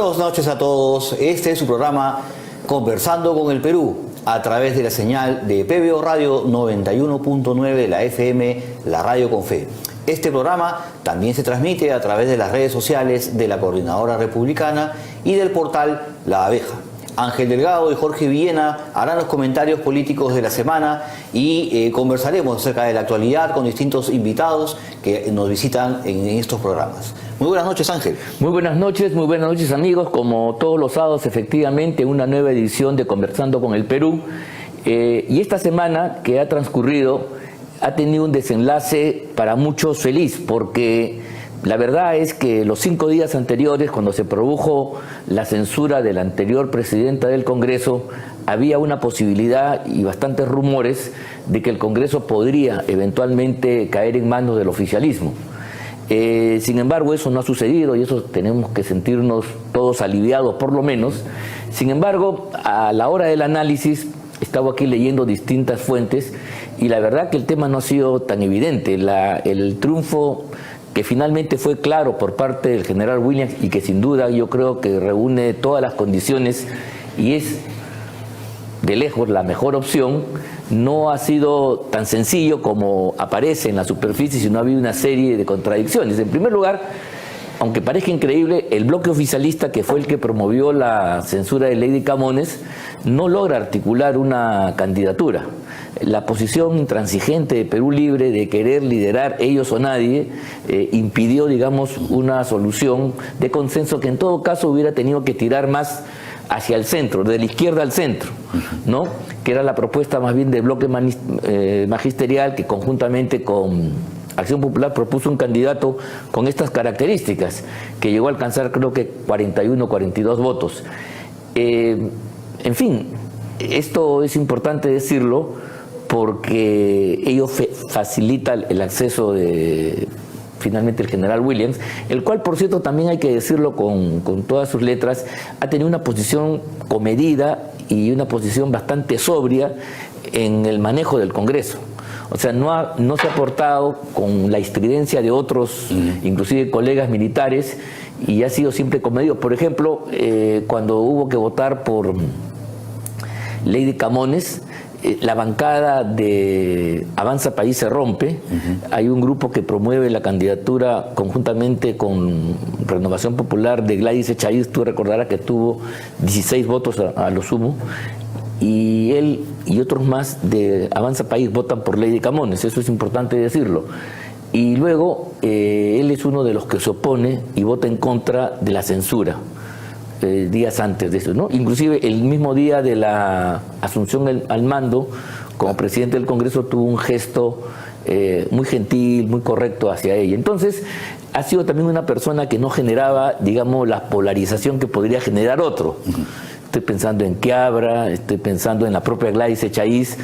Buenas noches a todos. Este es su programa Conversando con el Perú a través de la señal de PBO Radio 91.9 de la FM, la Radio con Fe. Este programa también se transmite a través de las redes sociales de la Coordinadora Republicana y del portal La Abeja. Ángel Delgado y Jorge Villena harán los comentarios políticos de la semana y conversaremos acerca de la actualidad con distintos invitados que nos visitan en estos programas. Muy buenas noches, Ángel. Muy buenas noches amigos. Como todos los sábados, efectivamente, una nueva edición de Conversando con el Perú. Y esta semana que ha transcurrido ha tenido un desenlace para muchos feliz, porque la verdad es que los 5 días anteriores, cuando se produjo la censura de la anterior presidenta del Congreso, había una posibilidad y bastantes rumores de que el Congreso podría eventualmente caer en manos del oficialismo. Sin embargo, eso no ha sucedido y eso tenemos que sentirnos todos aliviados por lo menos. Sin embargo, a la hora del análisis, estaba aquí leyendo distintas fuentes y la verdad que el tema no ha sido tan evidente. El triunfo que finalmente fue claro por parte del general Williams y que sin duda yo creo que reúne todas las condiciones y es de lejos la mejor opción, no ha sido tan sencillo como aparece en la superficie, sino ha habido una serie de contradicciones. En primer lugar, aunque parezca increíble, el bloque oficialista, que fue el que promovió la censura de Lady Camones, no logra articular una candidatura. La posición intransigente de Perú Libre de querer liderar ellos o nadie impidió, digamos, una solución de consenso que en todo caso hubiera tenido que tirar más hacia el centro, de la izquierda al centro, ¿no? Que era la propuesta más bien del bloque magisterial, que conjuntamente con Acción Popular propuso un candidato con estas características, que llegó a alcanzar creo que 41 o 42 votos. En fin, esto es importante decirlo porque ello facilita el acceso de finalmente el general Williams, el cual, por cierto, también hay que decirlo con todas sus letras, ha tenido una posición comedida y una posición bastante sobria en el manejo del Congreso. O sea, no se ha portado con la estridencia de otros, inclusive colegas militares, y ha sido siempre comedido. Por ejemplo, cuando hubo que votar por Lady Camones, la bancada de Avanza País se rompe. Hay un grupo que promueve la candidatura conjuntamente con Renovación Popular de Gladys Echaíz. Tú recordarás que tuvo 16 votos a lo sumo. Y él y otros más de Avanza País votan por Lady Camones, eso es importante decirlo. Y luego él es uno de los que se opone y vota en contra de la censura. Días antes de eso, ¿no? Inclusive el mismo día de la asunción al mando, como presidente del Congreso, tuvo un gesto muy gentil, muy correcto hacia ella. Entonces, ha sido también una persona que no generaba, digamos, la polarización que podría generar otro. Estoy pensando en Quiabra, estoy pensando en la propia Gladys Echaíz,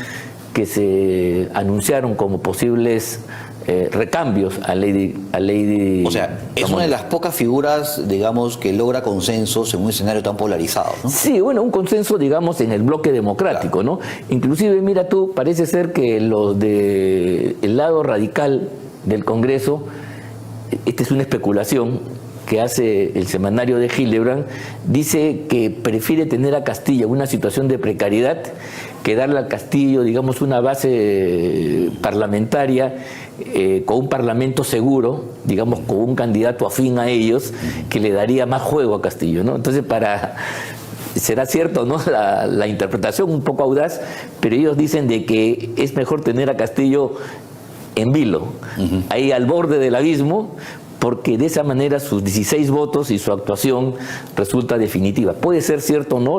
que se anunciaron como posibles recambios a Lady. O sea, es una de las pocas figuras, digamos, que logra consensos en un escenario tan polarizado, ¿no? Sí, bueno, un consenso, digamos, en el bloque democrático, claro, ¿no? Inclusive, mira tú, parece ser que los del lado radical del Congreso, esta es una especulación que hace el semanario de Hildebrand, dice que prefiere tener a Castillo en una situación de precariedad que darle al Castillo, digamos, una base parlamentaria con un parlamento seguro, digamos, con un candidato afín a ellos, que le daría más juego a Castillo, ¿no? Entonces, será cierto, ¿no? La interpretación un poco audaz, pero ellos dicen de que es mejor tener a Castillo en vilo, ahí al borde del abismo, porque de esa manera sus 16 votos y su actuación resulta definitiva. Puede ser cierto o no,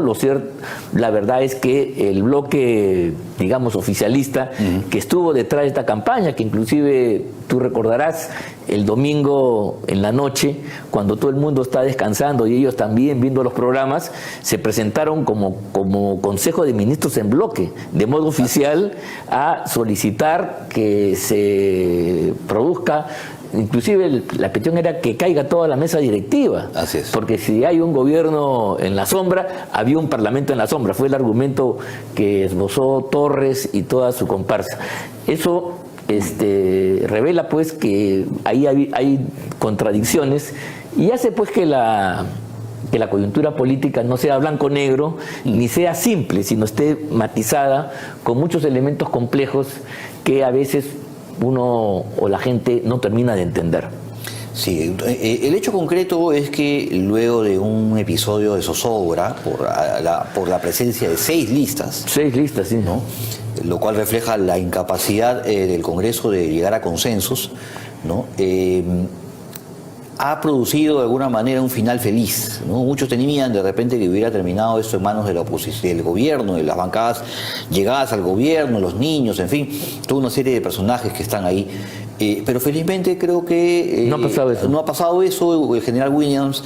la verdad es que el bloque, digamos, oficialista, que estuvo detrás de esta campaña, que inclusive tú recordarás el domingo en la noche, cuando todo el mundo está descansando y ellos también viendo los programas, se presentaron como Consejo de Ministros en bloque, de modo oficial, a solicitar que se produzca. Inclusive la petición era que caiga toda la mesa directiva. Así es. Porque si hay un gobierno en la sombra, había un parlamento en la sombra. Fue el argumento que esbozó Torres y toda su comparsa. Eso revela pues que ahí hay contradicciones y hace pues que que la coyuntura política no sea blanco-negro, ni sea simple, sino esté matizada con muchos elementos complejos que a veces uno o la gente no termina de entender. Sí, el hecho concreto es que luego de un episodio de zozobra por la presencia de 6 listas. 6 listas, sí. ¿No? Lo cual refleja la incapacidad del Congreso de llegar a consensos, ¿no? Ha producido de alguna manera un final feliz, ¿no? Muchos temían de repente que hubiera terminado esto en manos de la oposición, del gobierno, de las bancadas llegadas al gobierno, los niños, en fin, toda una serie de personajes que están ahí. Pero felizmente creo que no ha pasado eso. No ha pasado eso. El general Williams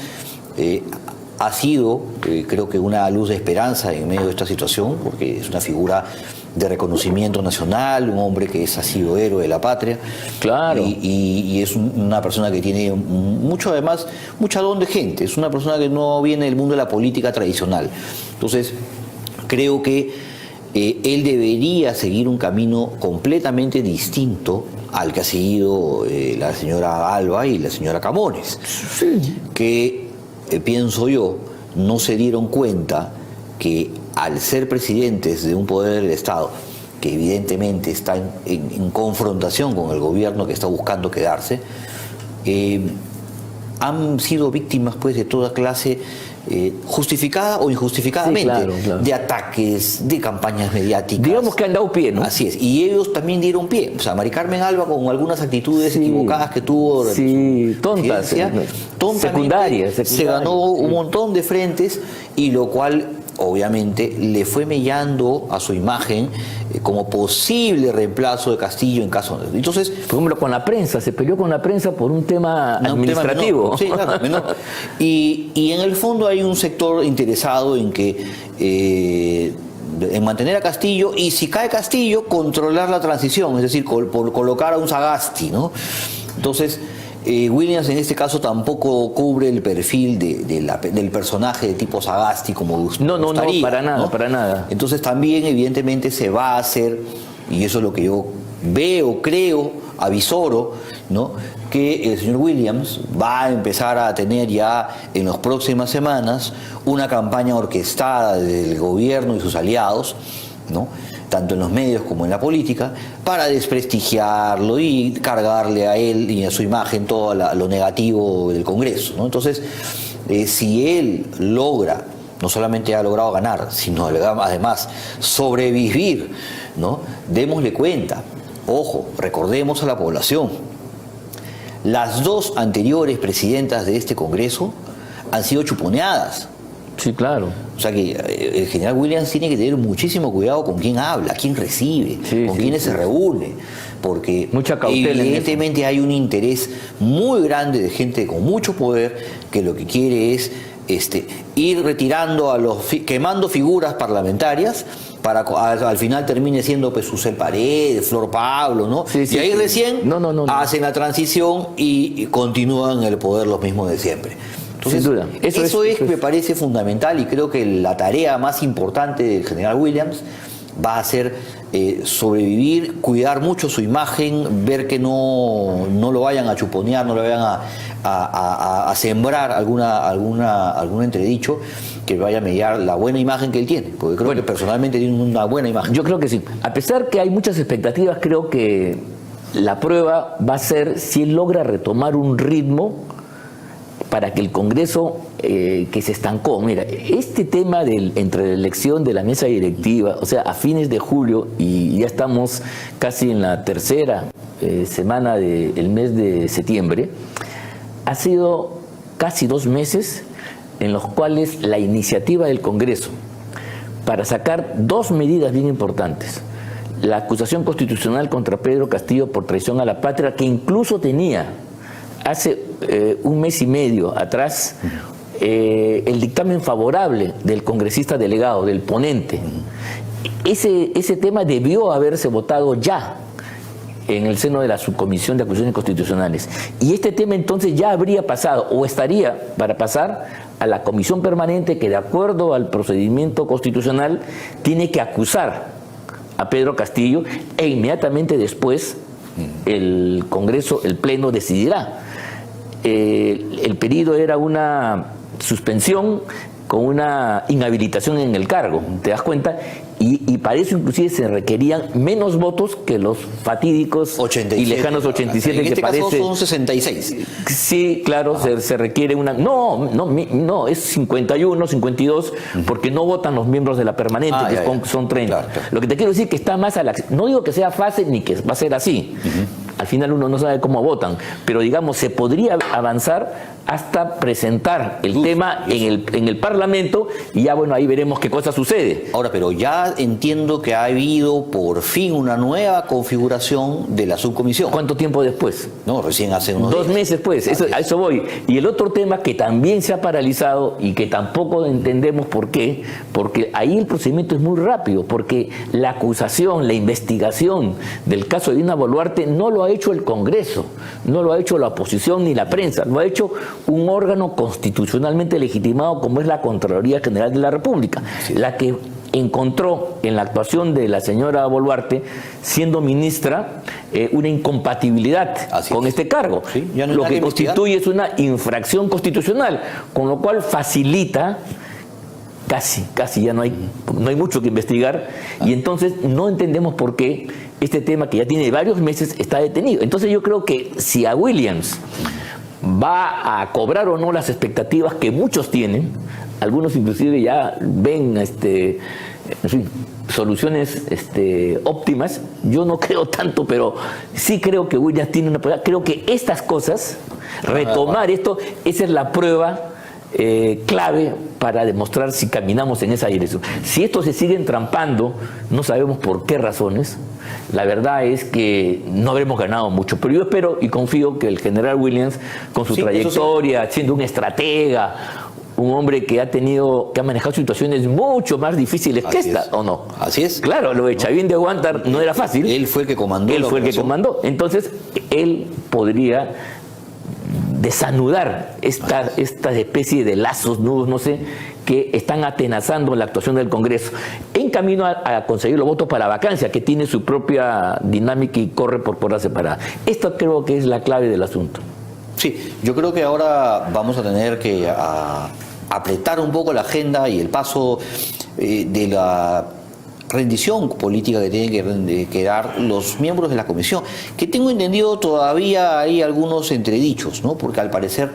ha sido, creo que una luz de esperanza en medio de esta situación, porque es una figura de reconocimiento nacional, un hombre que ha sido héroe de la patria. Claro. Y es una persona que tiene mucho, además, mucha don de gente. Es una persona que no viene del mundo de la política tradicional. Entonces, creo que él debería seguir un camino completamente distinto al que ha seguido la señora Alba y la señora Camones, sí. Que, pienso yo, no se dieron cuenta que al ser presidentes de un poder del Estado, que evidentemente está en confrontación con el gobierno que está buscando quedarse, han sido víctimas pues de toda clase, justificada o injustificadamente, sí, claro, claro, de ataques, de campañas mediáticas. Digamos que han dado pie, ¿no? Así es, y ellos también dieron pie. O sea, Mari Carmen Alba, con algunas actitudes equivocadas que tuvo, tontas, secundarias, se ganó un montón de frentes, y lo cual obviamente le fue mellando a su imagen como posible reemplazo de Castillo en caso de... Entonces, por ejemplo, con la prensa, se peleó con la prensa por un tema administrativo. Sí, claro, menor. Y en el fondo hay un sector interesado en que en mantener a Castillo, y si cae Castillo, controlar la transición, es decir, por colocar a un Sagasti, ¿no? Entonces, Williams en este caso tampoco cubre el perfil del personaje de tipo Sagasti como gustaría. No, para nada, ¿no? Para nada. Entonces también evidentemente se va a hacer, y eso es lo que yo veo, creo, avisoro, ¿no? Que el señor Williams va a empezar a tener ya en las próximas semanas una campaña orquestada del gobierno y sus aliados, ¿no? Tanto en los medios como en la política, para desprestigiarlo y cargarle a él y a su imagen todo lo negativo del Congreso, ¿no? Entonces, si él logra, no solamente ha logrado ganar, sino además sobrevivir, ¿no? Démosle cuenta, ojo, recordemos a la población, las 2 anteriores presidentas de este Congreso han sido chuponeadas. Sí, claro. O sea que el general Williams tiene que tener muchísimo cuidado con quién habla, quién recibe, con quiénes se reúne, porque mucha cautela, evidentemente hay un interés muy grande de gente con mucho poder que lo que quiere es ir retirando quemando figuras parlamentarias para al final termine siendo pues Susel Paredes, Flor Pablo, ¿no? Y ahí recién hacen la transición y continúan en el poder los mismos de siempre. Entonces, sin duda. Eso es, me parece fundamental, y creo que la tarea más importante del general Williams va a ser sobrevivir, cuidar mucho su imagen, ver que no lo vayan a chuponear, no lo vayan a sembrar algún entredicho que vaya a mediar la buena imagen que él tiene, porque creo que personalmente tiene una buena imagen. Yo creo que sí. A pesar que hay muchas expectativas, creo que la prueba va a ser si él logra retomar un ritmo para que el Congreso que se estancó. Mira, este tema entre la elección de la mesa directiva, o sea, a fines de julio, y ya estamos casi en la tercera semana del mes de septiembre, ha sido casi 2 meses en los cuales la iniciativa del Congreso para sacar 2 medidas bien importantes: la acusación constitucional contra Pedro Castillo por traición a la patria, que incluso tenía hace 1 mes y medio atrás el dictamen favorable del congresista delegado, del ponente. Ese tema debió haberse votado ya en el seno de la subcomisión de acusaciones constitucionales, y este tema entonces ya habría pasado o estaría para pasar a la comisión permanente, que de acuerdo al procedimiento constitucional tiene que acusar a Pedro Castillo, e inmediatamente después el Congreso, el Pleno, decidirá. El pedido era una suspensión con una inhabilitación en el cargo, ¿te das cuenta? Y para eso inclusive se requerían menos votos que los fatídicos 87, y lejanos 87 en este que caso parece. son 66. Sí, claro, se requiere una. No, es 51, 52, porque no votan los miembros de la permanente, que son 30. Claro. Lo que te quiero decir es que está más a la. No digo que sea fácil ni que va a ser así. Al final uno no sabe cómo votan, pero digamos, se podría avanzar hasta presentar el tema en el Parlamento y ya, bueno, ahí veremos qué cosa sucede. Ahora, pero ya entiendo que ha habido por fin una nueva configuración de la subcomisión. ¿Cuánto tiempo después? No, recién hace unos 2 días. meses, pues, a eso voy. Y el otro tema que también se ha paralizado y que tampoco entendemos por qué, porque ahí el procedimiento es muy rápido, porque la acusación, la investigación del caso de Dina Boluarte no lo ha hecho el Congreso, no lo ha hecho la oposición ni la prensa, lo ha hecho un órgano constitucionalmente legitimado como es la Contraloría General de la República, la que encontró en la actuación de la señora Boluarte, siendo ministra, una incompatibilidad con este cargo. Sí, ya no lo que constituye es una infracción constitucional, con lo cual facilita, casi ya no hay mucho que investigar, y entonces no entendemos por qué este tema que ya tiene varios meses está detenido. Entonces yo creo que si a Williams va a cobrar o no las expectativas que muchos tienen, algunos inclusive ya ven en fin, soluciones óptimas, yo no creo tanto, pero sí creo que Williams tiene una prueba. Creo que estas cosas, retomar esto, esa es la prueba clave para demostrar si caminamos en esa dirección. Si esto se sigue entrampando, no sabemos por qué razones, la verdad es que no habremos ganado mucho, pero yo espero y confío que el general Williams, con su trayectoria, siendo un estratega, un hombre que ha manejado situaciones mucho más difíciles que esta, ¿o no? Así es. Claro, lo de Chavín de Huántar no era fácil. Él fue el que comandó. Entonces, él podría desanudar esta especie de lazos, nudos, no sé, que están atenazando la actuación del Congreso, en camino a conseguir los votos para vacancia, que tiene su propia dinámica y corre por cuerda separada. Esto creo que es la clave del asunto. Sí, yo creo que ahora vamos a tener que apretar un poco la agenda y el paso de la rendición política que tienen que dar los miembros de la comisión, que tengo entendido todavía hay algunos entredichos, ¿no? Porque al parecer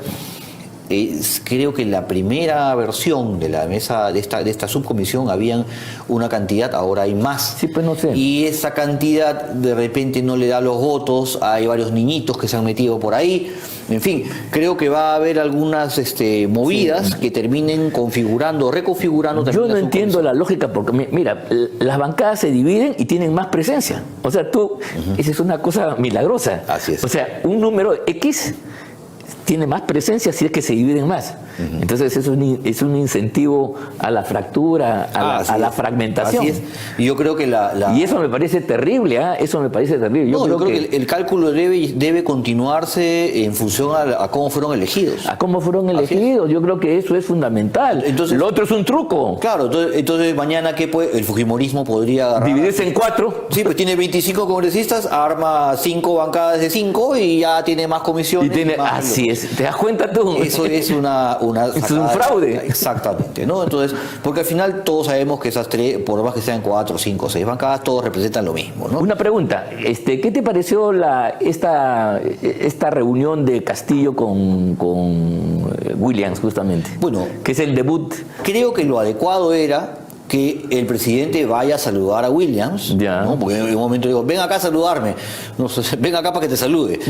creo que en la primera versión de la mesa de esta subcomisión habían una cantidad, ahora hay más. Sí, pues no sé. Y esa cantidad de repente no le da los votos, hay varios niñitos que se han metido por ahí. En fin, creo que va a haber algunas movidas que terminen reconfigurando. Yo no entiendo la lógica, porque mira, las bancadas se dividen y tienen más presencia. O sea, esa es una cosa milagrosa. Así es. O sea, un número X tiene más presencia si es que se dividen más. Entonces es un incentivo a la fractura, a la fragmentación. Así es. Y yo creo que Y eso me parece terrible, eso me parece terrible. Yo creo que el cálculo debe continuarse en función a cómo fueron elegidos. A cómo fueron elegidos, yo creo que eso es fundamental. Entonces, lo otro es un truco. Claro, entonces mañana el fujimorismo podría agarrar, dividirse en 4. Sí, pues tiene 25 congresistas, arma 5 bancadas de 5 y ya tiene más comisiones. Así es, ¿te das cuenta tú? Eso es es un fraude. Exactamente, ¿no? Entonces, porque al final todos sabemos que esas 3, por más que sean 4, 5, 6 bancadas, todos representan lo mismo, ¿no? Una pregunta, ¿qué te pareció esta reunión de Castillo con Williams, justamente? Bueno, que es el debut. Creo que lo adecuado era que el presidente vaya a saludar a Williams, ¿no? Porque en un momento digo, ven acá a saludarme, no, ven acá para que te salude.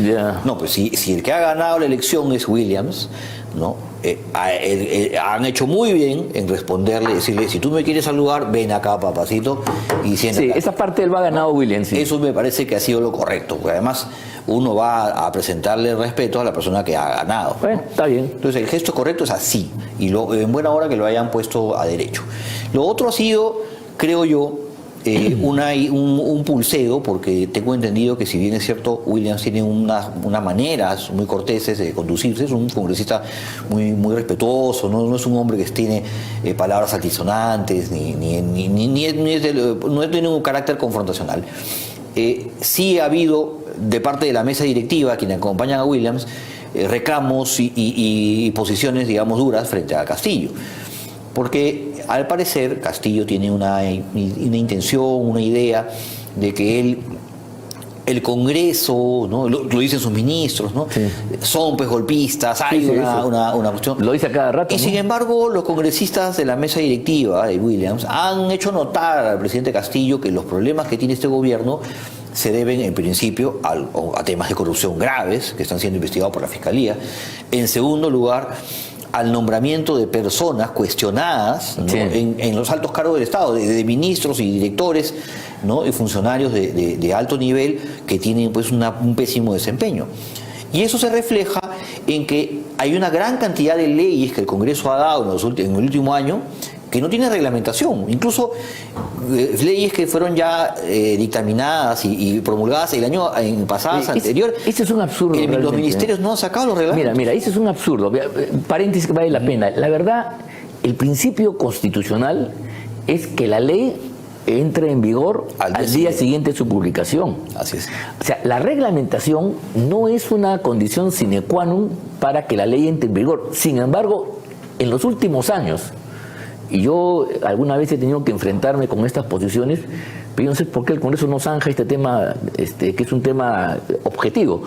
No, pues si el que ha ganado la elección es Williams, ¿no? Han hecho muy bien en responderle, decirle, si tú me quieres saludar, ven acá, papacito, y siéntate. Sí, esa parte él va ganado Williams. Sí. Eso me parece que ha sido lo correcto, porque además uno va a presentarle respeto a la persona que ha ganado. Bueno, está bien. Entonces el gesto correcto es así, y en buena hora que lo hayan puesto a derecho. Lo otro ha sido, creo yo, un pulseo, porque tengo entendido que si bien es cierto, Williams tiene unas maneras muy corteses de conducirse, es un congresista muy, muy respetuoso, no es un hombre que tiene palabras altisonantes, no tiene un carácter confrontacional. Sí ha habido, de parte de la mesa directiva, quienes acompañan a Williams, reclamos y posiciones, digamos, duras frente a Castillo. Porque al parecer Castillo tiene una intención, una idea de que el Congreso, ¿no? Lo dicen sus ministros, ¿no? Sí. Son pues golpistas, hay una cuestión. Lo dice a cada rato. Y sin embargo, los congresistas de la mesa directiva de Williams han hecho notar al presidente Castillo que los problemas que tiene este gobierno se deben en principio a temas de corrupción graves que están siendo investigados por la Fiscalía. En segundo lugar, al nombramiento de personas cuestionadas, ¿no? Sí. en los altos cargos del Estado, de ministros y directores, ¿no? Y funcionarios de alto nivel que tienen pues un pésimo desempeño. Y eso se refleja en que hay una gran cantidad de leyes que el Congreso ha dado en el último año que no tienen reglamentación, incluso leyes que fueron ya dictaminadas y promulgadas el año anterior. Ese es un absurdo. Los ministerios no han sacado los reglamentos. Mira, ese es un absurdo. Paréntesis que vale la pena. La verdad, el principio constitucional es que la ley entre en vigor al día siguiente de su publicación. Así es. O sea, la reglamentación no es una condición sine qua non para que la ley entre en vigor. Sin embargo, en los últimos años, y yo alguna vez he tenido que enfrentarme con estas posiciones, pero yo no sé por qué el Congreso no zanja este tema, que es un tema objetivo.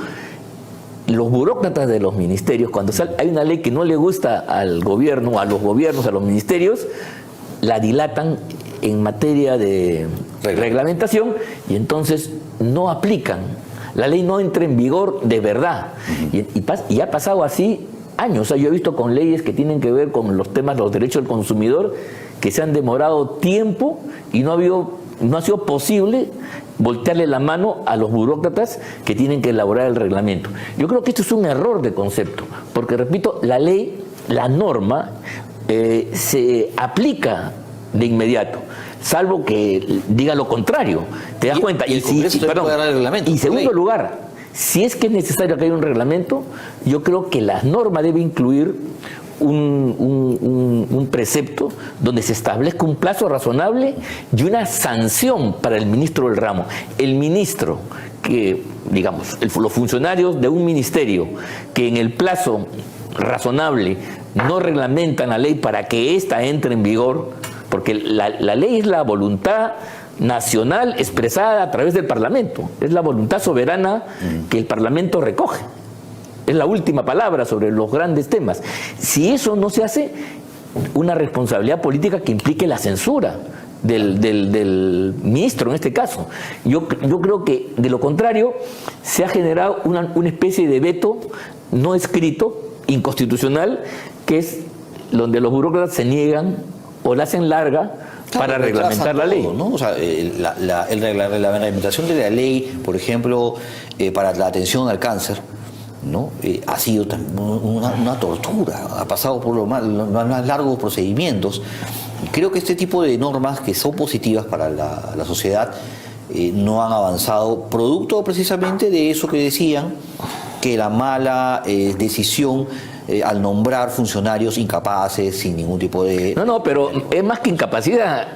Los burócratas de los ministerios, cuando hay una ley que no le gusta al gobierno, a los gobiernos, a los ministerios, la dilatan en materia de reglamentación y entonces no aplican. La ley no entra en vigor de verdad. Y ha pasado así años. O sea, yo he visto con leyes que tienen que ver con los temas de los derechos del consumidor que se han demorado tiempo y no ha sido posible voltearle la mano a los burócratas que tienen que elaborar el reglamento. Yo creo que esto es un error de concepto, porque repito, la ley, la norma, se aplica de inmediato, salvo que diga lo contrario. ¿Te das cuenta? Y en segundo lugar, si es que es necesario que haya un reglamento, yo creo que la norma debe incluir un precepto donde se establezca un plazo razonable y una sanción para el ministro del ramo. El ministro que, digamos, los funcionarios de un ministerio que en el plazo razonable no reglamentan la ley para que ésta entre en vigor, porque la ley es la voluntad nacional expresada a través del Parlamento, es la voluntad soberana que el Parlamento recoge, es la última palabra sobre los grandes temas. Si eso no se hace, una responsabilidad política que implique la censura del ministro en este caso. Yo creo que de lo contrario se ha generado una especie de veto no escrito, inconstitucional, que es donde los burócratas se niegan o la hacen larga para reglamentar la ley. ¿No? O sea, la reglamentación de la ley, por ejemplo, para la atención al cáncer, ¿no? Ha sido una tortura, ha pasado por los más largos procedimientos. Creo que este tipo de normas que son positivas para la sociedad no han avanzado, producto precisamente de eso que decían, que la mala decisión al nombrar funcionarios incapaces, sin ningún tipo de... No, pero es más que incapacidad.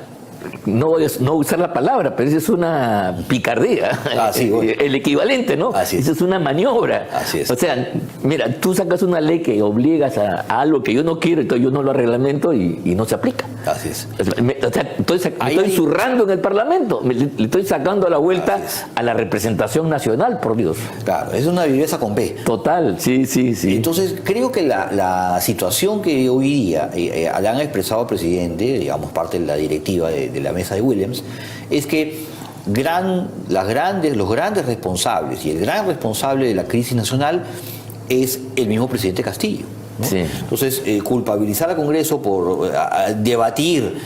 No usar la palabra, pero eso es una picardía. Bueno. El equivalente, ¿no? Eso es una maniobra. Así es. O sea, mira, tú sacas una ley que obligas a algo que yo no quiero, entonces yo no lo reglamento y no se aplica. Así es. O sea, estoy zurrando en el Parlamento, le estoy sacando la vuelta a la representación nacional, por Dios. Claro, es una viveza con B. Total, sí. Entonces, creo que la situación que hoy día le han expresado al presidente, digamos, parte de la directiva de la mesa de Williams, es que los grandes responsables y el gran responsable de la crisis nacional es el mismo presidente Castillo, ¿no? Sí. Entonces, culpabilizar al Congreso por debatir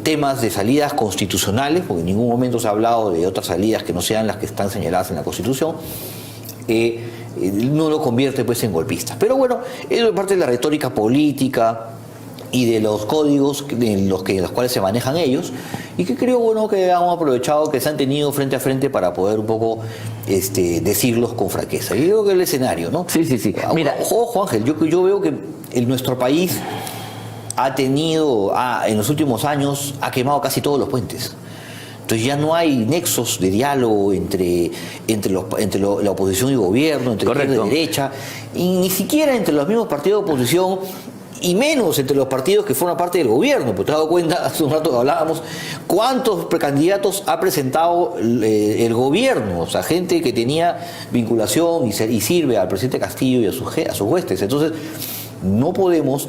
temas de salidas constitucionales, porque en ningún momento se ha hablado de otras salidas que no sean las que están señaladas en la Constitución, no lo convierte pues en golpista. Pero bueno, es parte de la retórica política y de los códigos en los cuales se manejan ellos, y que creo bueno que han aprovechado, que se han tenido frente a frente para poder un poco decirlos con franqueza. Y creo que el escenario, ¿no? Sí. Mira, ojo Ángel, yo veo que nuestro país ha tenido, en los últimos años, ha quemado casi todos los puentes. Entonces ya no hay nexos de diálogo entre la oposición y gobierno, entre izquierda y derecha, y ni siquiera entre los mismos partidos de oposición, y menos entre los partidos que forman parte del gobierno. Pues te has dado cuenta, hace un rato hablábamos, cuántos precandidatos ha presentado el gobierno, o sea, gente que tenía vinculación y sirve al presidente Castillo y a sus huestes. Entonces, no podemos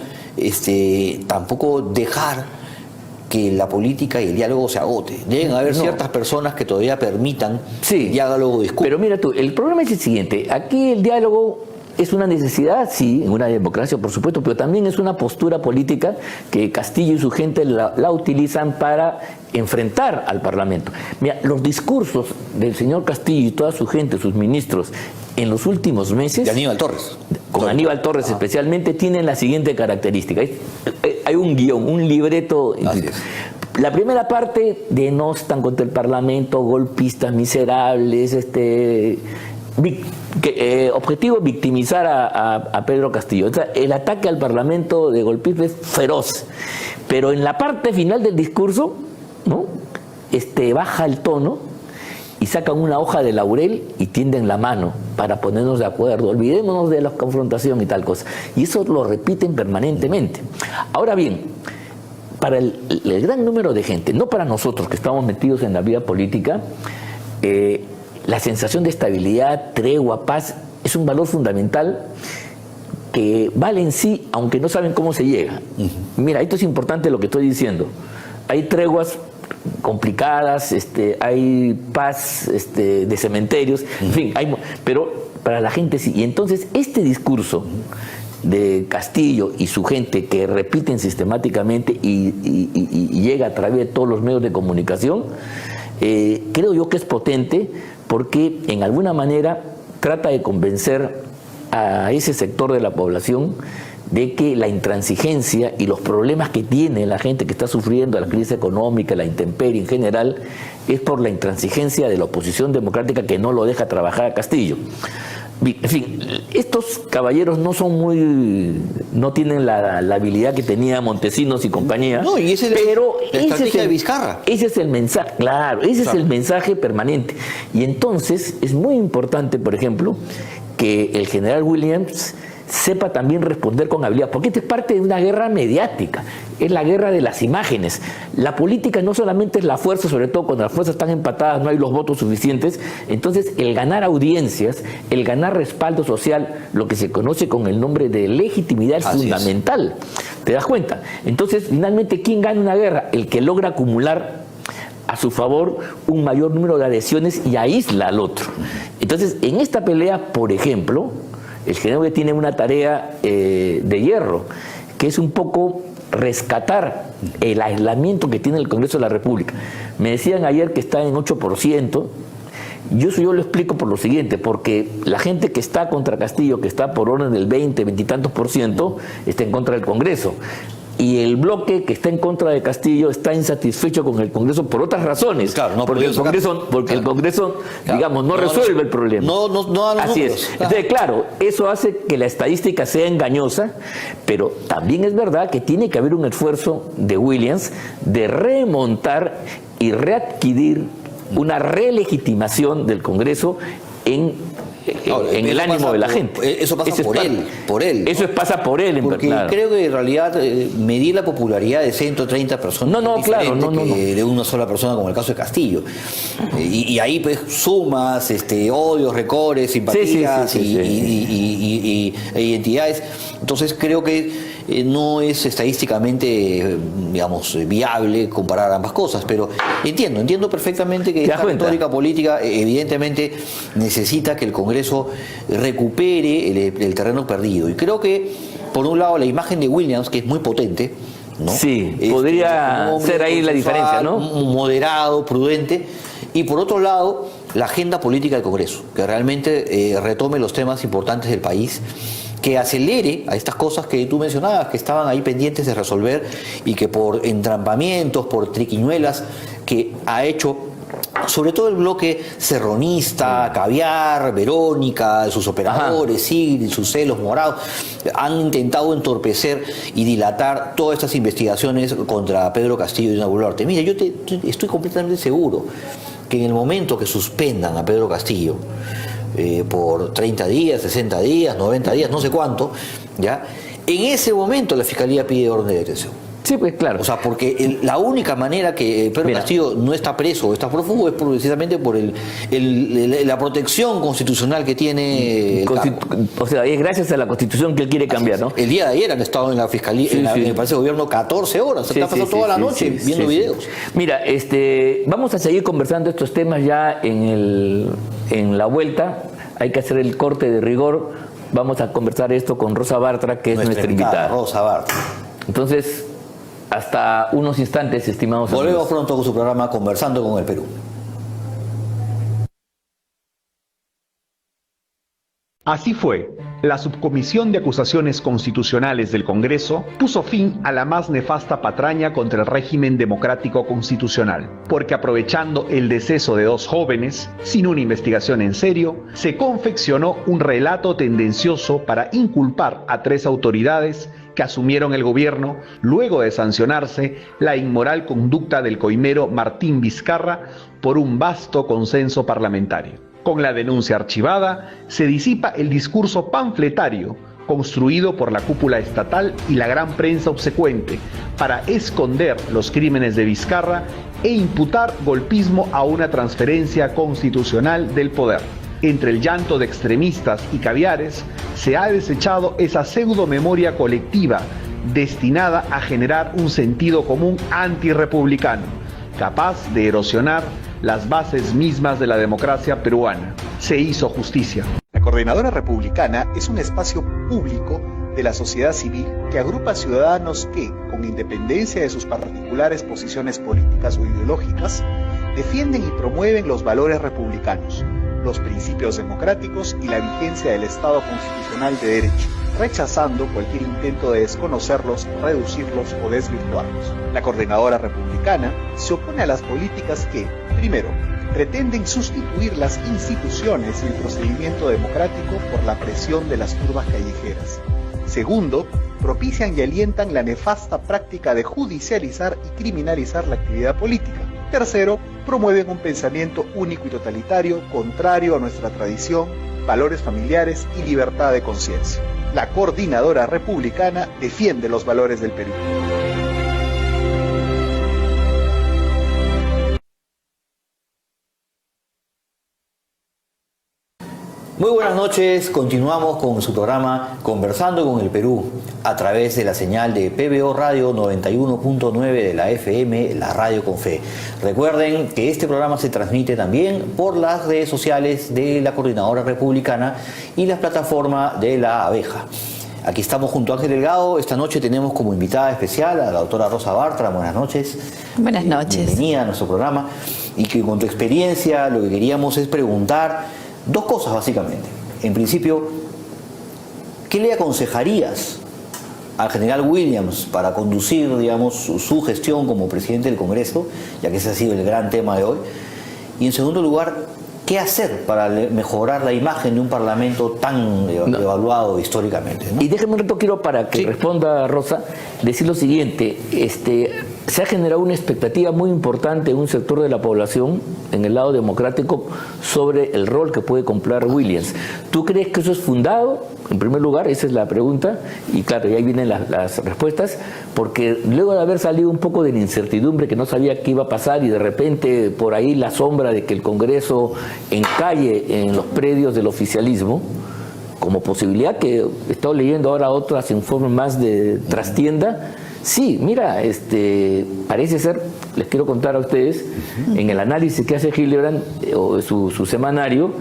tampoco dejar que la política y el diálogo se agote. Deben haber ciertas personas que todavía permitan el diálogo discurso. Pero mira tú, el problema es el siguiente. Aquí el diálogo es una necesidad, sí, en una democracia, por supuesto, pero también es una postura política que Castillo y su gente la utilizan para enfrentar al Parlamento. Mira, los discursos del señor Castillo y toda su gente, sus ministros, en los últimos meses... De Aníbal Torres. Con Aníbal Torres especialmente, tienen la siguiente característica. Hay un guión, un libreto. La primera parte denostan contra el Parlamento, golpistas miserables, objetivo victimizar a Pedro Castillo. O sea, el ataque al Parlamento de golpistas es feroz. Pero en la parte final del discurso, ¿no? Baja el tono y sacan una hoja de laurel y tienden la mano para ponernos de acuerdo. Olvidémonos de la confrontación y tal cosa. Y eso lo repiten permanentemente. Ahora bien, para el gran número de gente, no para nosotros que estamos metidos en la vida política, la sensación de estabilidad, tregua, paz, es un valor fundamental que vale en sí, aunque no saben cómo se llega. Mira, esto es importante lo que estoy diciendo. Hay treguas complicadas, hay paz de cementerios, en fin, pero para la gente sí. Y entonces este discurso de Castillo y su gente que repiten sistemáticamente y llega a través de todos los medios de comunicación, creo yo que es potente porque en alguna manera trata de convencer a ese sector de la población de que la intransigencia y los problemas que tiene la gente que está sufriendo la crisis económica, la intemperie en general, es por la intransigencia de la oposición democrática que no lo deja trabajar a Castillo. En fin, estos caballeros no tienen la habilidad que tenía Montesinos y compañía. No, y pero la estrategia de Vizcarra. Ese es el mensaje, claro, ese es el mensaje permanente. Y entonces es muy importante, por ejemplo, que el general Williams sepa también responder con habilidad, porque esta es parte de una guerra mediática, es la guerra de las imágenes. La política no solamente es la fuerza, sobre todo cuando las fuerzas están empatadas, no hay los votos suficientes. Entonces el ganar audiencias, el ganar respaldo social, lo que se conoce con el nombre de legitimidad es fundamental. ¿Te das cuenta? Entonces finalmente, ¿quién gana una guerra? El que logra acumular a su favor un mayor número de adhesiones y aísla al otro. Entonces en esta pelea, por ejemplo, el general tiene una tarea de hierro, que es un poco rescatar el aislamiento que tiene el Congreso de la República. Me decían ayer que está en 8%. Yo lo explico por lo siguiente, porque la gente que está contra Castillo, que está por orden del 20 y tantos %, está en contra del Congreso. Y el bloque que está en contra de Castillo está insatisfecho con el Congreso por otras razones. Claro, no porque el Congreso, digamos, no resuelve el problema. Así es. Entonces, claro, eso hace que la estadística sea engañosa, pero también es verdad que tiene que haber un esfuerzo de Williams de remontar y readquirir una relegitimación del Congreso en el ánimo de la gente. Eso pasa por él. Eso pasa por él. Porque creo que en realidad medir la popularidad de 130 personas de una sola persona, como el caso de Castillo. Y ahí pues sumas odios, recores, simpatías y identidades. Entonces creo que no es estadísticamente, digamos, viable comparar ambas cosas, pero entiendo perfectamente que esta retórica política evidentemente necesita que el Congreso recupere el terreno perdido. Y creo que, por un lado, la imagen de Williams, que es muy potente, ¿no? Sí, podría ser ahí la diferencia, ¿no? Moderado, prudente. Y por otro lado, la agenda política del Congreso, que realmente retome los temas importantes del país, que acelere a estas cosas que tú mencionabas, que estaban ahí pendientes de resolver y que por entrampamientos, por triquiñuelas que ha hecho sobre todo el bloque serronista, Caviar, Verónica, sus operadores, Sigrid, sus celos morados, han intentado entorpecer y dilatar todas estas investigaciones contra Pedro Castillo y Dina Boluarte. Mira, yo estoy completamente seguro que en el momento que suspendan a Pedro Castillo por 30 días, 60 días, 90 días, no sé cuánto, ¿ya? En ese momento la Fiscalía pide orden de detención. Sí, pues claro. O sea, porque la única manera que Pedro Castillo no está preso o está prófugo es precisamente por la protección constitucional que tiene. O sea, es gracias a la Constitución que él quiere cambiar, ¿no? El día de ayer han estado en la Fiscalía, en el Palacio de Gobierno 14 horas. Se está pasando toda la noche viendo videos. Mira, vamos a seguir conversando estos temas ya en la vuelta. Hay que hacer el corte de rigor. Vamos a conversar esto con Rosa Bartra, que es nuestra invitada. Rosa Bartra. Entonces, hasta unos instantes, estimados amigos. Volvemos pronto con su programa Conversando con el Perú. Así fue. La Subcomisión de Acusaciones Constitucionales del Congreso puso fin a la más nefasta patraña contra el régimen democrático constitucional, porque aprovechando el deceso de 2 jóvenes, sin una investigación en serio, se confeccionó un relato tendencioso para inculpar a 3 autoridades que asumieron el gobierno luego de sancionarse la inmoral conducta del coimero Martín Vizcarra por un vasto consenso parlamentario. Con la denuncia archivada, se disipa el discurso panfletario construido por la cúpula estatal y la gran prensa obsecuente para esconder los crímenes de Vizcarra e imputar golpismo a una transferencia constitucional del poder. Entre el llanto de extremistas y caviares, se ha desechado esa pseudo-memoria colectiva destinada a generar un sentido común antirrepublicano, capaz de erosionar las bases mismas de la democracia peruana. Se hizo justicia. La Coordinadora Republicana es un espacio público de la sociedad civil que agrupa ciudadanos que, con independencia de sus particulares posiciones políticas o ideológicas, defienden y promueven los valores republicanos, los principios democráticos y la vigencia del Estado constitucional de derecho, rechazando cualquier intento de desconocerlos, reducirlos o desvirtuarlos. La Coordinadora Republicana se opone a las políticas que, primero, pretenden sustituir las instituciones y el procedimiento democrático por la presión de las turbas callejeras. Segundo, propician y alientan la nefasta práctica de judicializar y criminalizar la actividad política. Tercero, promueven un pensamiento único y totalitario, contrario a nuestra tradición, valores familiares y libertad de conciencia. La Coordinadora Republicana defiende los valores del Perú. Muy buenas noches, continuamos con su programa Conversando con el Perú a través de la señal de PBO Radio 91.9 de la FM, la Radio con Fe. Recuerden que este programa se transmite también por las redes sociales de la Coordinadora Republicana y la plataforma de La Abeja. Aquí estamos junto a Ángel Delgado. Esta noche tenemos como invitada especial a la doctora Rosa Bartra. Buenas noches. Buenas noches. Bienvenida a nuestro programa. Y que con tu experiencia lo que queríamos es preguntar 2 cosas básicamente. En principio, ¿qué le aconsejarías al general Williams para conducir, digamos, su gestión como presidente del Congreso, ya que ese ha sido el gran tema de hoy? Y en segundo lugar, ¿qué hacer para mejorar la imagen de un parlamento tan evaluado históricamente, ¿no? Y déjeme un rato, quiero para que responda Rosa, decir lo siguiente. Se ha generado una expectativa muy importante en un sector de la población, en el lado democrático, sobre el rol que puede cumplir Williams. ¿Tú crees que eso es fundado? En primer lugar, esa es la pregunta, y claro, y ahí vienen las respuestas, porque luego de haber salido un poco de la incertidumbre, que no sabía qué iba a pasar, y de repente por ahí la sombra de que el Congreso encalle en los predios del oficialismo, como posibilidad, que he estado leyendo ahora otros informes más de trastienda. Sí, mira, parece ser, les quiero contar a ustedes, en el análisis que hace Hildebrand, o su semanario,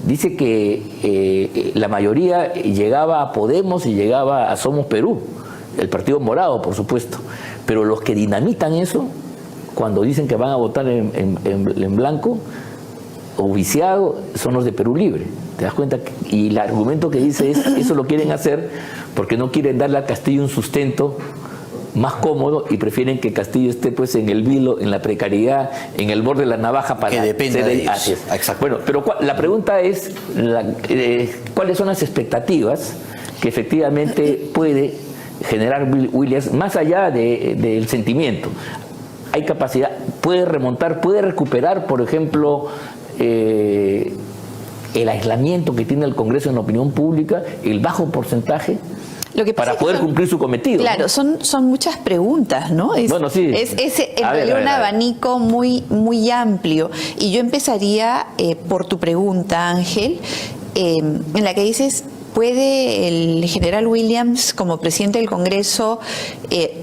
dice que la mayoría llegaba a Podemos y llegaba a Somos Perú, el Partido Morado, por supuesto, pero los que dinamitan eso, cuando dicen que van a votar en blanco o viciado, son los de Perú Libre. ¿Te das cuenta? Y el argumento que dice es, eso lo quieren hacer porque no quieren darle al Castillo un sustento más cómodo y prefieren que Castillo esté pues en el vilo, en la precariedad, en el borde de la navaja para que dependa de ellos. Así es. Exacto. Bueno, pero la pregunta es ¿cuáles son las expectativas que efectivamente puede generar Williams más allá del sentimiento? Hay capacidad, puede remontar, puede recuperar, por ejemplo, el aislamiento que tiene el Congreso en la opinión pública, el bajo porcentaje, para poder cumplir su cometido. Claro, ¿no? son muchas preguntas, ¿no? Bueno, sí. Es en realidad un abanico muy amplio. Y yo empezaría por tu pregunta, Ángel, en la que dices, ¿puede el general Williams, como presidente del Congreso,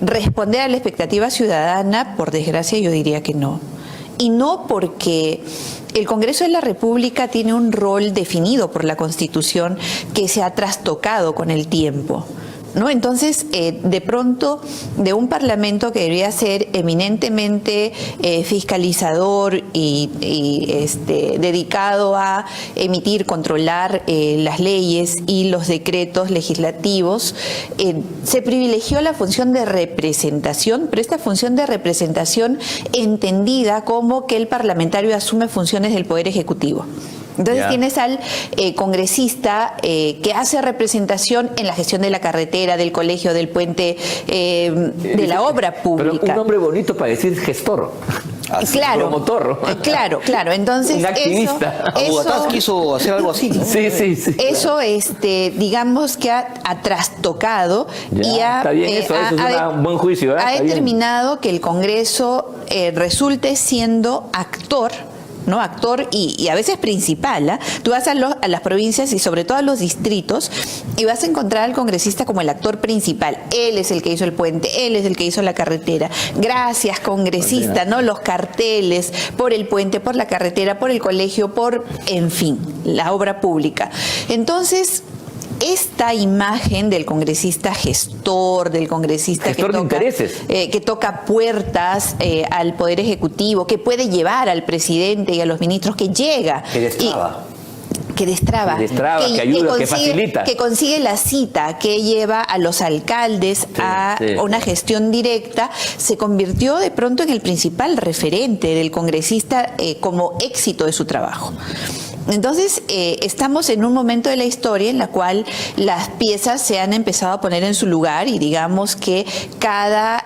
responder a la expectativa ciudadana? Por desgracia, yo diría que no. Y no porque el Congreso de la República tiene un rol definido por la Constitución que se ha trastocado con el tiempo, ¿no? Entonces, de pronto, de un Parlamento que debería ser eminentemente fiscalizador y dedicado a emitir, controlar las leyes y los decretos legislativos, se privilegió la función de representación, pero esta función de representación entendida como que el parlamentario asume funciones del Poder Ejecutivo. Entonces tienes al congresista que hace representación en la gestión de la carretera, del colegio, del puente, de la obra pública. Pero un nombre bonito para decir gestor. Claro, promotor. Claro. Entonces, un activista. Bogotá quiso hacer algo así, ¿no? Sí. Eso, digamos que ha trastocado y está bien, eso es un buen juicio. Ha determinado que el Congreso resulte siendo actor, ¿no? Actor y a veces principal. Tú vas a las provincias y sobre todo a los distritos y vas a encontrar al congresista como el actor principal. Él es el que hizo el puente, él es el que hizo la carretera. Gracias, congresista, ¿no? Los carteles por el puente, por la carretera, por el colegio, en fin, la obra pública. Entonces, esta imagen del congresista gestor, del congresista que toca puertas al Poder Ejecutivo, que puede llevar al presidente y a los ministros, que llega. Que destraba, que ayuda, que facilita. Que consigue la cita, que lleva a los alcaldes a una gestión directa, se convirtió de pronto en el principal referente del congresista como éxito de su trabajo. Entonces, estamos en un momento de la historia en la cual las piezas se han empezado a poner en su lugar y digamos que cada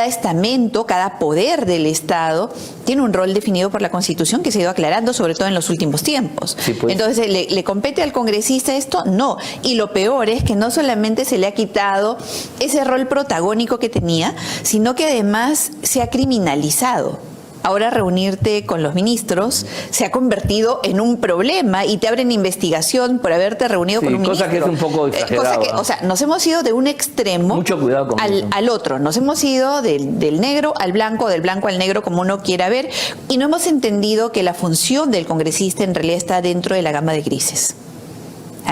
estamento, cada poder del Estado tiene un rol definido por la Constitución que se ha ido aclarando, sobre todo en los últimos tiempos. Sí, pues. Entonces, ¿le compete al congresista esto? No. Y lo peor es que no solamente se le ha quitado ese rol protagónico que tenía, sino que además se ha criminalizado. Ahora reunirte con los ministros se ha convertido en un problema y te abren investigación por haberte reunido con un ministro. Cosa que es un poco exagerado. O sea, nos hemos ido de un extremo al otro. Nos hemos ido del negro al blanco, del blanco al negro, como uno quiera ver, y no hemos entendido que la función del congresista en realidad está dentro de la gama de grises.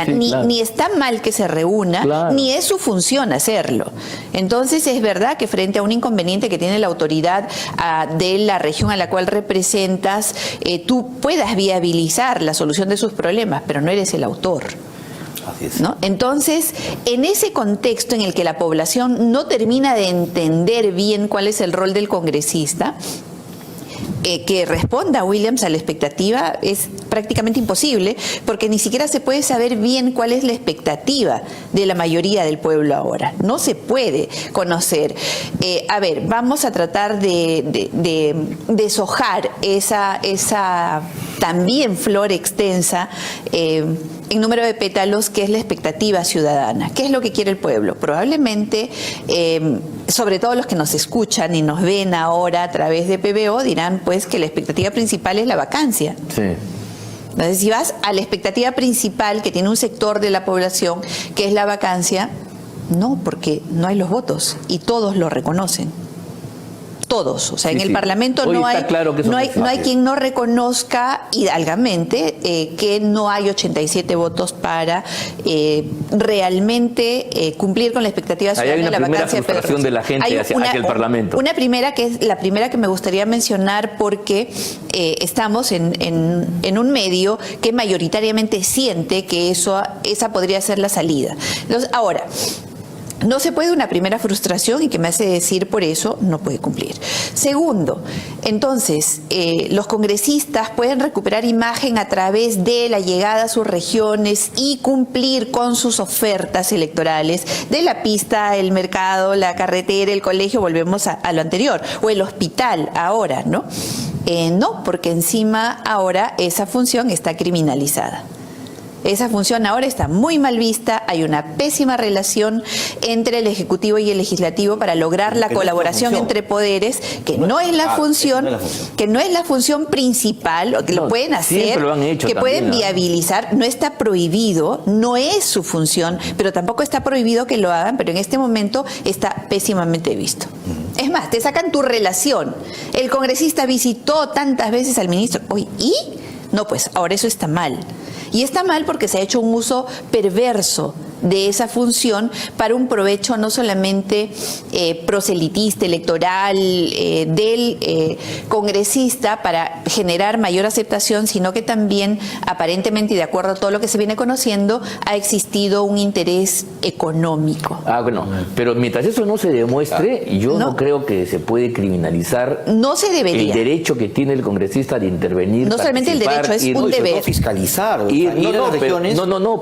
Ni está mal que se reúna, ni es su función hacerlo. Entonces es verdad que frente a un inconveniente que tiene la autoridad de la región a la cual representas, tú puedas viabilizar la solución de sus problemas, pero no eres el autor. Así es. ¿No? Entonces, en ese contexto en el que la población no termina de entender bien cuál es el rol del congresista, que responda Williams a la expectativa es prácticamente imposible, porque ni siquiera se puede saber bien cuál es la expectativa de la mayoría del pueblo ahora. No se puede conocer. Vamos a tratar de deshojar esa también flor extensa en número de pétalos, que es la expectativa ciudadana. ¿Qué es lo que quiere el pueblo? Probablemente, sobre todo los que nos escuchan y nos ven ahora a través de PBO, dirán pues que la expectativa principal es la vacancia. Sí. Entonces, si vas a la expectativa principal que tiene un sector de la población, que es la vacancia, no, porque no hay los votos y todos lo reconocen. Todos, o sea, en el Parlamento no hay quien no reconozca hidalgamente que no hay 87 votos para realmente cumplir con la expectativa ciudadana de la vacancia. Hay una frustración de la gente hacia el Parlamento. Una primera, que es la primera que me gustaría mencionar, porque estamos en un medio que mayoritariamente siente que esa podría ser la salida. Entonces, ahora, No se puede, una primera frustración, y que me hace decir por eso no puede cumplir. Segundo, entonces, los congresistas pueden recuperar imagen a través de la llegada a sus regiones y cumplir con sus ofertas electorales de la pista, el mercado, la carretera, el colegio, volvemos a lo anterior, o el hospital ahora, ¿no? No, porque encima ahora esa función está criminalizada. Esa función ahora está muy mal vista, hay una pésima relación entre el Ejecutivo y el Legislativo para lograr la colaboración entre poderes, que no es la función, que no es la función principal, o que lo pueden hacer, lo han hecho que también, pueden viabilizar, no está prohibido, no es su función, pero tampoco está prohibido que lo hagan, pero en este momento está pésimamente visto. Es más, te sacan tu relación. El congresista visitó tantas veces al ministro, oye, ¿y? No, pues ahora eso está mal. Y está mal porque se ha hecho un uso perverso de esa función para un provecho no solamente proselitista, electoral, del congresista para generar mayor aceptación, sino que también, aparentemente y de acuerdo a todo lo que se viene conociendo, ha existido un interés económico. Bueno, pero mientras eso no se demuestre, yo no creo que se puede criminalizar no se debería. El derecho que tiene el congresista de intervenir. No solamente el derecho, es un deber. Fiscalizar,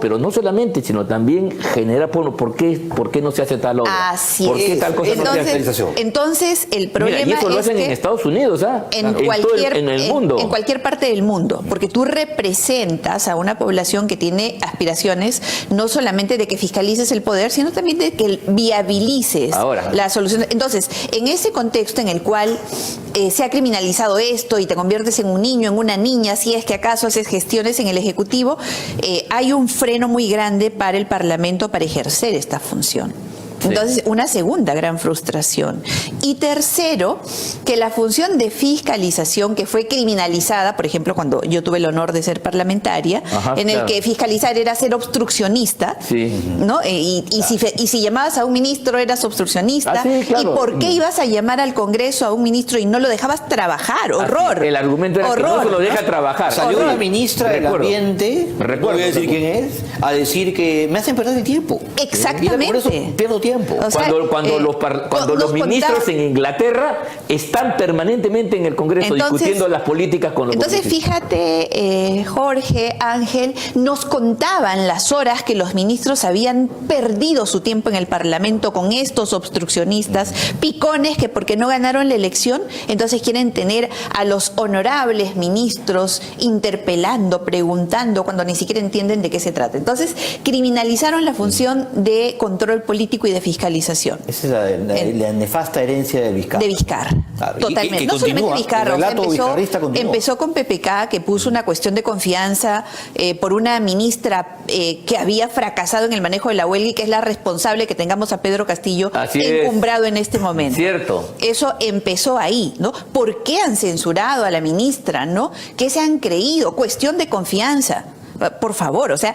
pero no solamente, sino también generar ¿por qué no se hace tal obra? Así ¿Por qué tal cosa no se hace? Entonces, el problema es y eso lo hacen en Estados Unidos, en el mundo. En cualquier parte del mundo, porque tú representas a una población que tiene aspiraciones no solamente de que fiscalices el poder, sino también de que viabilices la solución. Entonces, en ese contexto en el cual se ha criminalizado esto y te conviertes en un niño, en una niña, si es que acaso haces gestiones en el Ejecutivo, hay un freno muy grande para el Parlamento para ejercer esta función. Entonces, una segunda gran frustración. Y tercero, que la función de fiscalización que fue criminalizada, por ejemplo, cuando yo tuve el honor de ser parlamentaria, el que fiscalizar era ser obstruccionista, ¿no? Y si llamabas a un ministro eras obstruccionista. ¿Y por qué ibas a llamar al Congreso a un ministro y no lo dejabas trabajar? ¡Horror! El argumento era que no se lo deja trabajar. Salió la ministra del Ambiente, no voy a decir quién es, a decir que me hacen perder el tiempo. Exactamente. Por eso pierdo tiempo. O sea, cuando los ministros en Inglaterra están permanentemente en el Congreso discutiendo las políticas con los congresistas. Fíjate, Jorge, Ángel, nos contaban las horas que los ministros habían perdido su tiempo en el Parlamento con estos obstruccionistas, picones que porque no ganaron la elección, entonces quieren tener a los honorables ministros interpelando, preguntando, cuando ni siquiera entienden de qué se trata. Entonces, criminalizaron la función de control político y de fiscalización. Esa es la nefasta herencia de Vizcarra. De Vizcarra, claro. Totalmente. No solamente Vizcarra, empezó con PPK, que puso una cuestión de confianza por una ministra que había fracasado en el manejo de la huelga y que es la responsable que tengamos a Pedro Castillo encumbrado en este momento. Cierto. Eso empezó ahí, ¿no? ¿Por qué han censurado a la ministra, no? ¿Qué se han creído? Cuestión de confianza. Por favor, o sea,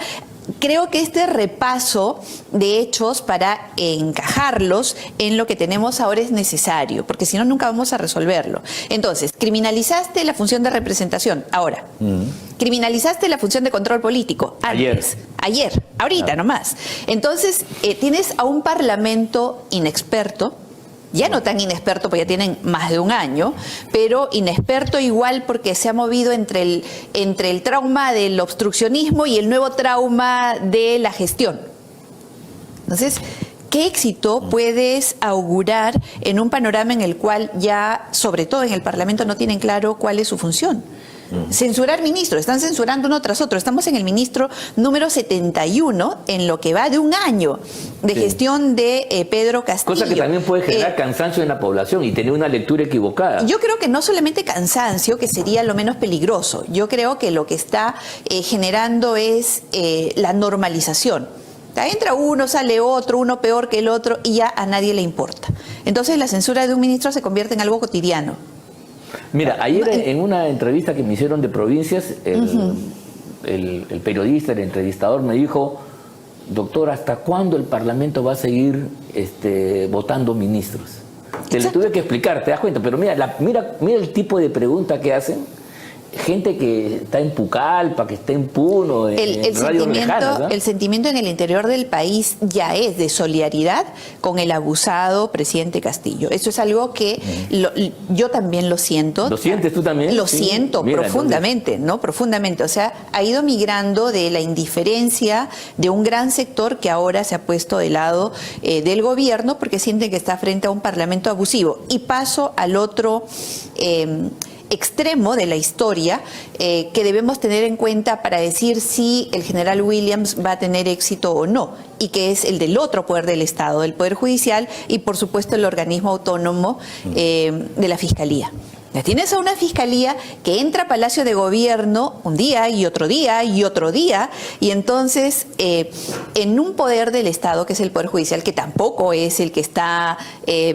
creo que este repaso de hechos para encajarlos en lo que tenemos ahora es necesario, porque si no, nunca vamos a resolverlo. Entonces, criminalizaste la función de representación, ahora. Criminalizaste la función de control político, antes. Ayer, ahorita nomás. Entonces, tienes a un parlamento inexperto, ya no tan inexperto, porque ya tienen más de un año, pero inexperto igual porque se ha movido entre el trauma del obstruccionismo y el nuevo trauma de la gestión. Entonces, ¿qué éxito puedes augurar en un panorama en el cual ya, sobre todo en el Parlamento, no tienen claro cuál es su función? Censurar ministros, están censurando uno tras otro. Estamos en el ministro número 71 en lo que va de un año de gestión de Pedro Castillo. Cosa que también puede generar cansancio en la población y tener una lectura equivocada. Yo creo que no solamente cansancio, que sería lo menos peligroso. Yo creo que lo que está generando es la normalización. Entra uno, sale otro, uno peor que el otro y ya a nadie le importa. Entonces la censura de un ministro se convierte en algo cotidiano. Mira, ayer en una entrevista que me hicieron de Provincias, el periodista, el entrevistador me dijo: doctor, ¿hasta cuándo el Parlamento va a seguir votando ministros? Te le tuve que explicar, te das cuenta, pero mira el tipo de pregunta que hacen gente que está en Pucallpa, que está en Puno, en radios lejanas, ¿no? El sentimiento en el interior del país ya es de solidaridad con el abusado presidente Castillo. Eso es algo que yo también lo siento. ¿Lo sientes tú también? Lo Sí. siento. Mira, Profundamente, entonces... ¿no? Profundamente. O sea, ha ido migrando de la indiferencia de un gran sector que ahora se ha puesto de lado del gobierno porque sienten que está frente a un parlamento abusivo. Y paso al otro extremo de la historia que debemos tener en cuenta para decir si el general Williams va a tener éxito o no, y que es el del otro poder del Estado, el Poder Judicial y por supuesto el organismo autónomo de la Fiscalía. Ya tienes a una fiscalía que entra a Palacio de Gobierno un día y otro día y otro día, y entonces en un poder del Estado que es el Poder Judicial, que tampoco es el que está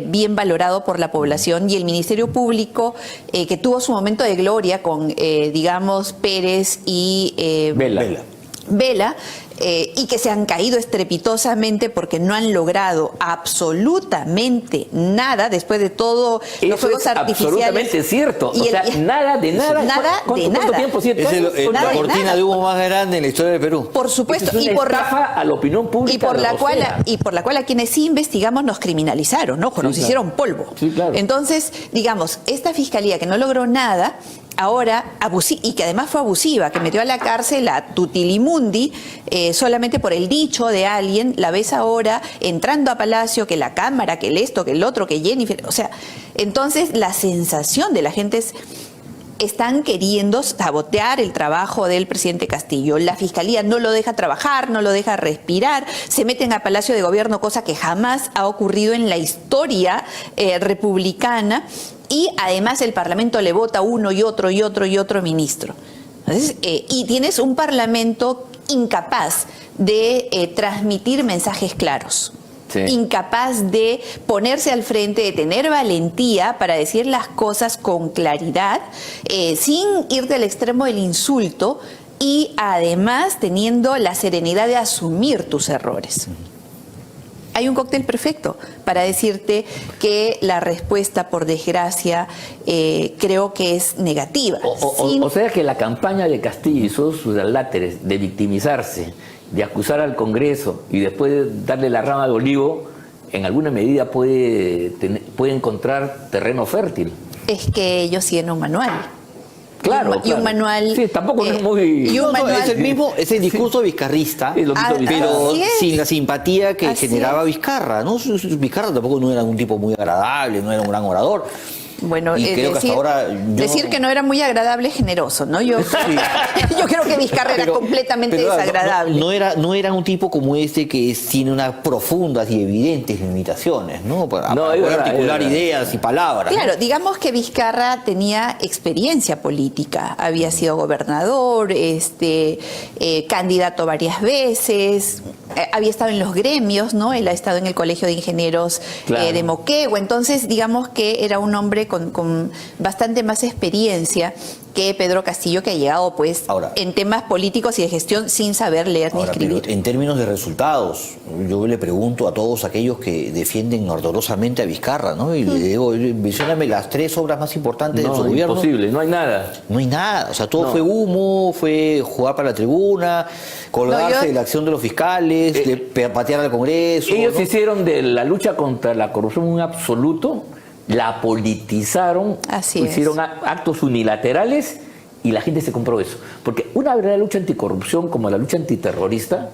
bien valorado por la población, y el Ministerio Público que tuvo su momento de gloria con, digamos, Pérez y Vela, y que se han caído estrepitosamente porque no han logrado absolutamente nada después de todo los fuegos artificiales. Absolutamente cierto. Y o sea, nada de nada. ¿Cuánto tiempo? ¿7 años? Es la cortina de humo más grande en la historia del Perú. Por supuesto. Es una estafa a la opinión pública. Y por la cual a quienes sí investigamos nos criminalizaron, ¿no? Nos hicieron polvo. Sí, claro. Entonces, digamos, esta fiscalía que no logró nada, ahora, y que además fue abusiva, que metió a la cárcel a Tutilimundi solamente por el dicho de alguien, la ves ahora entrando a Palacio, que la cámara, que el esto, que el otro, que Jennifer, o sea, entonces la sensación de la gente es: están queriendo sabotear el trabajo del presidente Castillo. La Fiscalía no lo deja trabajar, no lo deja respirar, se meten a Palacio de Gobierno, cosa que jamás ha ocurrido en la historia republicana, y además el Parlamento le vota uno y otro y otro y otro ministro. Entonces, y tienes un Parlamento incapaz de transmitir mensajes claros. Sí. Incapaz de ponerse al frente, de tener valentía para decir las cosas con claridad, sin irte al extremo del insulto, y además teniendo la serenidad de asumir tus errores. Hay un cóctel perfecto para decirte que la respuesta, por desgracia, creo que es negativa. O sea que la campaña de Castillo y sus láteres de victimizarse, de acusar al Congreso y después darle la rama de olivo, en alguna medida puede encontrar terreno fértil. Es que ellos siguen un manual. Claro, y un manual. Sí, tampoco es muy. Y un manual, es el mismo, es el discurso vizcarrista, pero sin la simpatía que generaba Vizcarra, ¿no? Vizcarra tampoco no era un tipo muy agradable, no era un gran orador. Bueno, decir que no era muy agradable es generoso, ¿no? Yo creo que Vizcarra era completamente desagradable. No era un tipo como este que tiene unas profundas y evidentes limitaciones, ¿no? Para poder articular ideas y palabras. Claro, digamos que Vizcarra tenía experiencia política, había sido gobernador, candidato varias veces, había estado en los gremios, ¿no? Él ha estado en el Colegio de Ingenieros de Moquegua, entonces digamos que era un hombre con bastante más experiencia que Pedro Castillo, que ha llegado pues en temas políticos y de gestión sin saber leer ni escribir. Pero en términos de resultados, yo le pregunto a todos aquellos que defienden ardorosamente a Vizcarra, ¿no? Y le digo, mencióname las 3 obras más importantes de su gobierno. No, imposible, no hay nada. No hay nada, o sea, todo fue humo, fue jugar para la tribuna, colgarse de la acción de los fiscales, patear al Congreso. Ellos hicieron de la lucha contra la corrupción un absoluto, la politizaron, hicieron actos unilaterales y la gente se compró eso. Porque una verdadera lucha anticorrupción, como la lucha antiterrorista,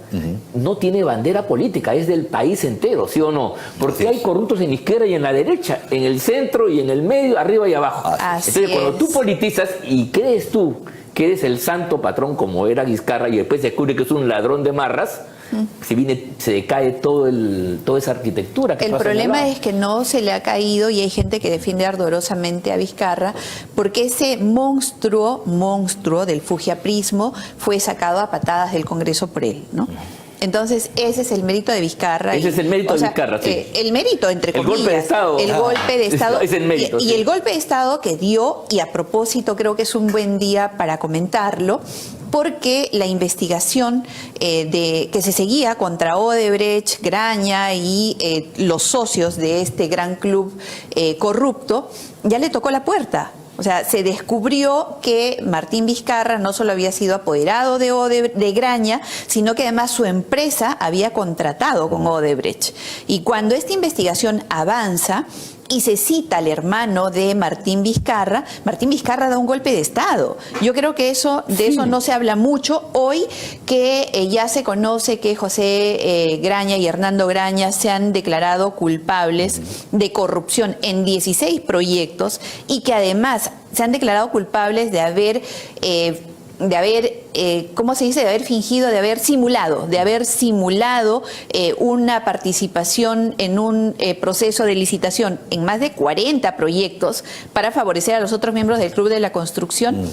no tiene bandera política, es del país entero, ¿sí o no? Porque hay corruptos en la izquierda y en la derecha, en el centro y en el medio, arriba y abajo. Entonces, cuando tú politizas y crees tú que eres el santo patrón como era Vizcarra y después se descubre que es un ladrón de marras, se decae toda esa arquitectura. El problema es que no se le ha caído, y hay gente que defiende ardorosamente a Vizcarra porque ese monstruo del fujiaprismo fue sacado a patadas del Congreso por él, ¿no? Entonces, ese es el mérito de Vizcarra. Ese es el mérito de Vizcarra, sí. El mérito, entre comillas. El golpe de Estado. El golpe de Estado. Es el mérito. Y el golpe de Estado que dio, y a propósito creo que es un buen día para comentarlo, porque la investigación que se seguía contra Odebrecht, Graña y los socios de este gran club corrupto, ya le tocó la puerta. O sea, se descubrió que Martín Vizcarra no solo había sido apoderado de Graña, sino que además su empresa había contratado con Odebrecht. Y cuando esta investigación avanza y se cita al hermano de Martín Vizcarra da un golpe de Estado. Yo creo que de eso no se habla mucho hoy, que ya se conoce que José Graña y Hernando Graña se han declarado culpables de corrupción en 16 proyectos y que además se han declarado culpables de haber ¿cómo se dice? De haber fingido, de haber simulado una participación en un proceso de licitación en más de 40 proyectos para favorecer a los otros miembros del Club de la Construcción.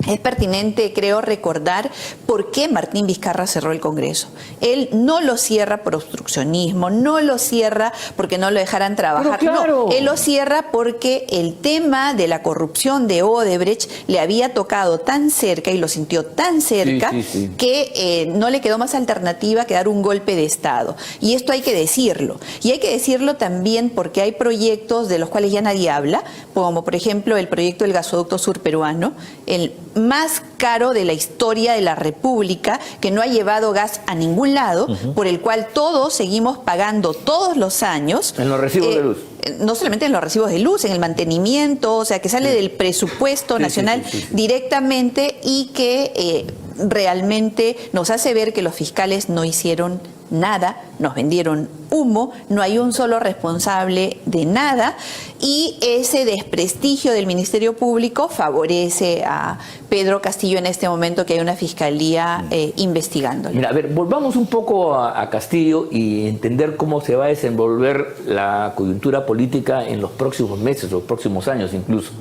Es pertinente, creo, recordar por qué Martín Vizcarra cerró el Congreso. Él no lo cierra por obstruccionismo, no lo cierra porque no lo dejaran trabajar. Claro. No, él lo cierra porque el tema de la corrupción de Odebrecht le había tocado tan cerca y lo sintió tan cerca que no le quedó más alternativa que dar un golpe de Estado. Y esto hay que decirlo. Y hay que decirlo también porque hay proyectos de los cuales ya nadie habla, como por ejemplo el proyecto del gasoducto surperuano, el más caro de la historia de la República, que no ha llevado gas a ningún lado, por el cual todos seguimos pagando todos los años. En los recibos de luz. No solamente en los recibos de luz, en el mantenimiento, o sea, que sale del presupuesto nacional directamente y que realmente nos hace ver que los fiscales no hicieron nada, nos vendieron humo, no hay un solo responsable de nada y ese desprestigio del Ministerio Público favorece a Pedro Castillo en este momento que hay una fiscalía investigándolo. Mira, a ver, volvamos un poco a Castillo y entender cómo se va a desenvolver la coyuntura política en los próximos meses, los próximos años incluso.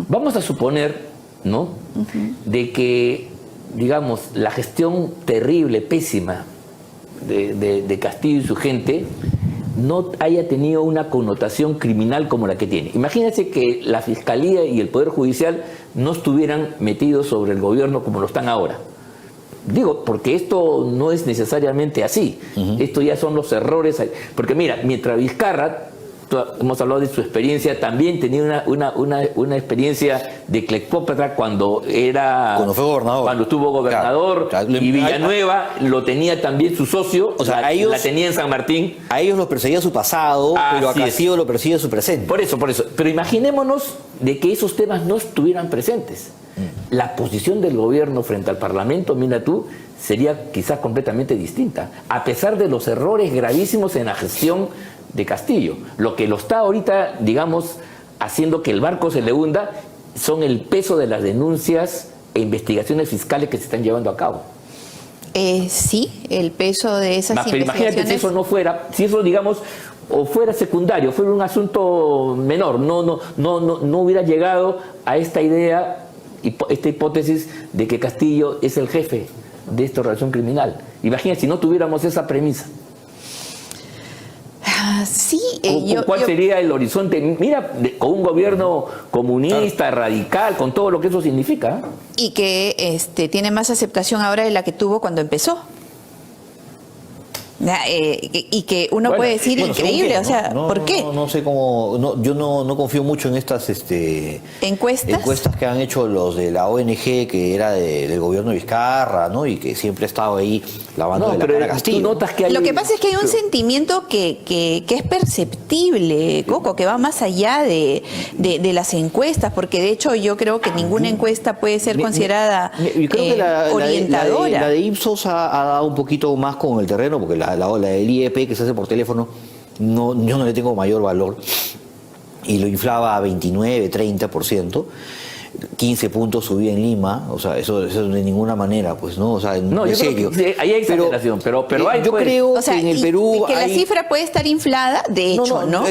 Vamos a suponer, ¿no?, de que, digamos, la gestión terrible, pésima de Castillo y su gente no haya tenido una connotación criminal como la que tiene. Imagínense que la Fiscalía y el Poder Judicial no estuvieran metidos sobre el gobierno como lo están ahora. Digo, porque esto no es necesariamente así. Esto ya son los errores. Porque mira, mientras Vizcarra, hemos hablado de su experiencia, también tenía una experiencia de cleptócrata cuando fue gobernador. Cuando estuvo gobernador, claro. Y Villanueva lo tenía también su socio, o sea, la tenía en San Martín. A ellos los perseguía su pasado, pero a Castillo lo persigue su presente. Por eso. Pero imaginémonos de que esos temas no estuvieran presentes. La posición del gobierno frente al Parlamento, mira tú, sería quizás completamente distinta, a pesar de los errores gravísimos en la gestión de Castillo. Lo que lo está ahorita, digamos, haciendo que el barco se le hunda son el peso de las denuncias e investigaciones fiscales que se están llevando a cabo. Sí, el peso de esas Pero investigaciones. imagínate si eso no fuera, si eso, digamos, o fuera secundario, fuera un asunto menor, no hubiera llegado a esta idea, esta hipótesis de que Castillo es el jefe de esta organización criminal. Imagínate si no tuviéramos esa premisa. Sí, ¿Cuál sería el horizonte? Mira, con un gobierno comunista, radical, con todo lo que eso significa. Y que tiene más aceptación ahora de la que tuvo cuando empezó. Y que uno puede decir increíble, o sea, ¿por qué? No sé cómo, yo no confío mucho en estas encuestas que han hecho los de la ONG, que era del gobierno de Vizcarra, ¿no? Y que siempre ha estado ahí lavando de la cara a Castillo. Tú notas que hay... Lo que pasa es que hay un sentimiento que es perceptible, Coco, que va más allá de las encuestas, porque de hecho yo creo que ninguna encuesta puede ser considerada orientadora. La de Ipsos ha dado un poquito más con el terreno, porque la del IEP que se hace por teléfono, yo no le tengo mayor valor, y lo inflaba a 29, 30%, 15 puntos subía en Lima, o sea, eso de ninguna manera, pues, ¿no? O sea, no, en serio. Ahí hay exageración, pero hay, yo creo que en el Perú que la cifra puede estar inflada, de hecho, ¿no? De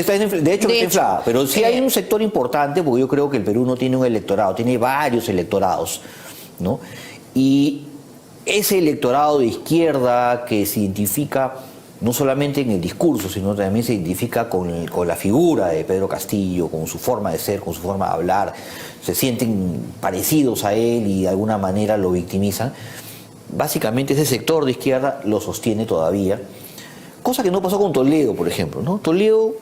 hecho no está inflada, pero sí hay un sector importante, porque yo creo que el Perú no tiene un electorado, tiene varios electorados, ¿no? Y ese electorado de izquierda que se identifica no solamente en el discurso, sino también se identifica con la figura de Pedro Castillo, con su forma de ser, con su forma de hablar, se sienten parecidos a él y de alguna manera lo victimizan. Básicamente ese sector de izquierda lo sostiene todavía, cosa que no pasó con Toledo, por ejemplo, ¿no? Toledo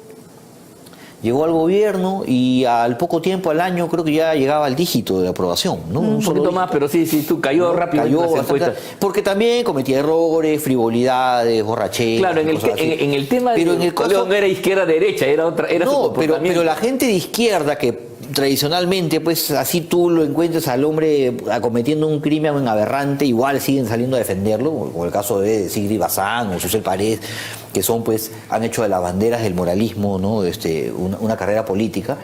llegó al gobierno y al poco tiempo, al año, creo que ya llegaba al dígito de aprobación, ¿no? Un poquito más, pero sí, tú cayó rápido en las encuestas. Porque también cometía errores, frivolidades, borracheras. Claro, en el tema pero de caso, no era izquierda-derecha, era otra, era su comportamiento. pero la gente de izquierda que tradicionalmente, pues así tú lo encuentres al hombre acometiendo un crimen aberrante, igual siguen saliendo a defenderlo, como el caso de Sigrid Bazán o Susel Paredes, que son, pues, han hecho de las banderas del moralismo, ¿no? Una carrera política.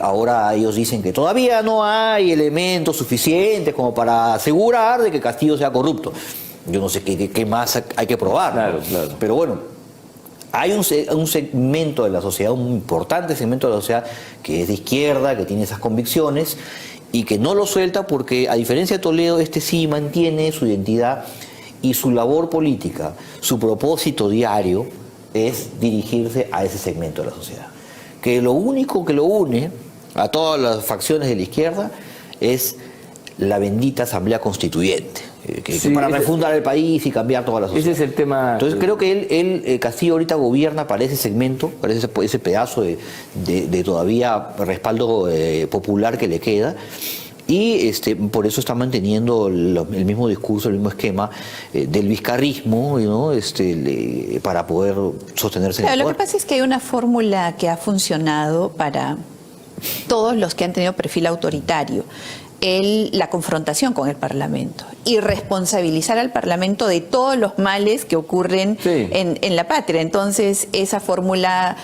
Ahora ellos dicen que todavía no hay elementos suficientes como para asegurar de que Castillo sea corrupto. Yo no sé qué más hay que probar, claro, ¿no? claro. Pero bueno, hay un segmento de la sociedad, un importante segmento de la sociedad que es de izquierda, que tiene esas convicciones y que no lo suelta porque, a diferencia de Toledo, sí mantiene su identidad y su labor política, su propósito diario es dirigirse a ese segmento de la sociedad. Que lo único que lo une a todas las facciones de la izquierda es la bendita Asamblea Constituyente, que para refundar el país y cambiar toda la sociedad. Ese es el tema. Entonces creo que Castillo ahorita gobierna para ese segmento, para ese pedazo de todavía respaldo popular que le queda. Y por eso está manteniendo el mismo discurso, el mismo esquema del vizcarrismo, ¿no? Para poder sostenerse en el poder. Lo que pasa es que hay una fórmula que ha funcionado para todos los que han tenido perfil autoritario. La confrontación con el Parlamento y responsabilizar al Parlamento de todos los males que ocurren en la patria. Entonces esa fórmula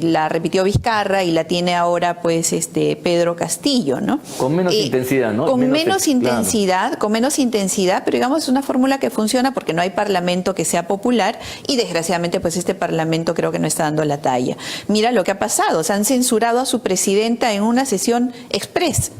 la repitió Vizcarra y la tiene ahora, pues, Pedro Castillo, ¿no? Con menos intensidad, ¿no? Con menos intensidad, pero digamos es una fórmula que funciona porque no hay Parlamento que sea popular y desgraciadamente, pues, este Parlamento creo que no está dando la talla. Mira lo que ha pasado, se han censurado a su presidenta en una sesión express.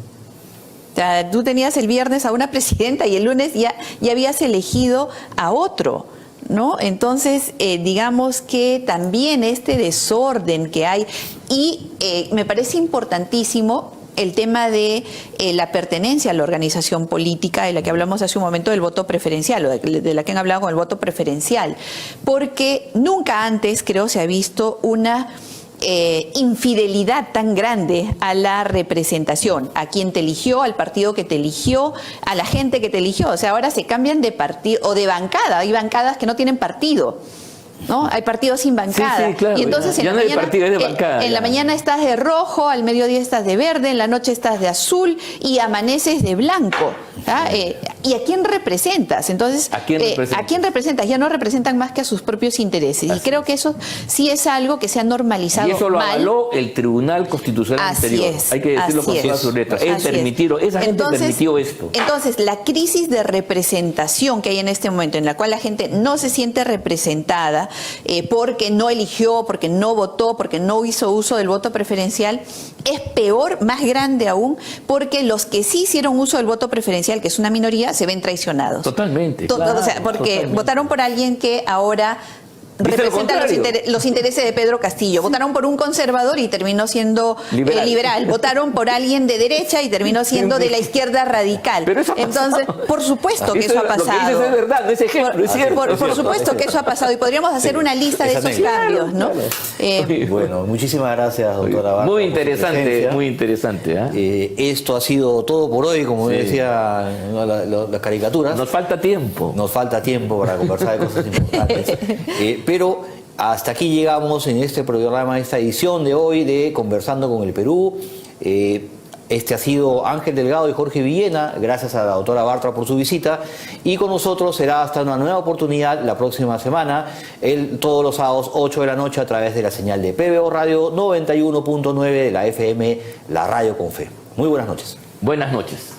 O sea, tú tenías el viernes a una presidenta y el lunes ya habías elegido a otro, ¿no? Entonces, digamos que también este desorden que hay, y me parece importantísimo el tema de la pertenencia a la organización política, de la que hablamos hace un momento, del voto preferencial, o de la que han hablado con el voto preferencial, porque nunca antes, creo, se ha visto una infidelidad tan grande a la representación, a quien te eligió, al partido que te eligió, a la gente que te eligió. O sea, ahora se cambian de partido o de bancada. Hay bancadas que no tienen partido, ¿no? Hay partidos sin bancada. Sí, claro, y entonces ya no hay partido, es de bancada. En la mañana estás de rojo, al mediodía estás de verde, en la noche estás de azul y amaneces de blanco. ¿Y a quién representas? Entonces, ¿a quién representas? Ya no representan más que a sus propios intereses. Y creo que eso sí es algo que se ha normalizado. Y eso lo avaló el Tribunal Constitucional anterior. Hay que decirlo con todas sus letras. Esa gente permitió esto. Entonces, la crisis de representación que hay en este momento, en la cual la gente no se siente representada porque no eligió, porque no votó, porque no hizo uso del voto preferencial, es peor, más grande aún, porque los que sí hicieron uso del voto preferencial, que es una minoría, se ven traicionados. Totalmente. O sea, porque votaron por alguien que ahora representa los intereses de Pedro Castillo. Votaron por un conservador y terminó siendo liberal. Votaron por alguien de derecha y terminó siendo de la izquierda radical. Pero eso entonces, por supuesto que eso ha pasado. Lo que dices es verdad, no es ejemplo, es cierto. Por supuesto que eso ha pasado y podríamos hacer una lista de esos cambios, ¿no? Bueno, muchísimas gracias, doctora Bartra. Muy interesante, muy interesante. Esto ha sido todo por hoy, como decía las caricaturas. Nos falta tiempo. Nos falta tiempo para conversar de cosas importantes. Pero hasta aquí llegamos en este programa, esta edición de hoy de Conversando con el Perú. Ha sido Ángel Delgado y Jorge Villena, gracias a la doctora Bartra por su visita. Y con nosotros será hasta una nueva oportunidad la próxima semana, todos los sábados, 8 de la noche, a través de la señal de PBO Radio 91.9 de la FM, la Radio con Fe. Muy buenas noches. Buenas noches.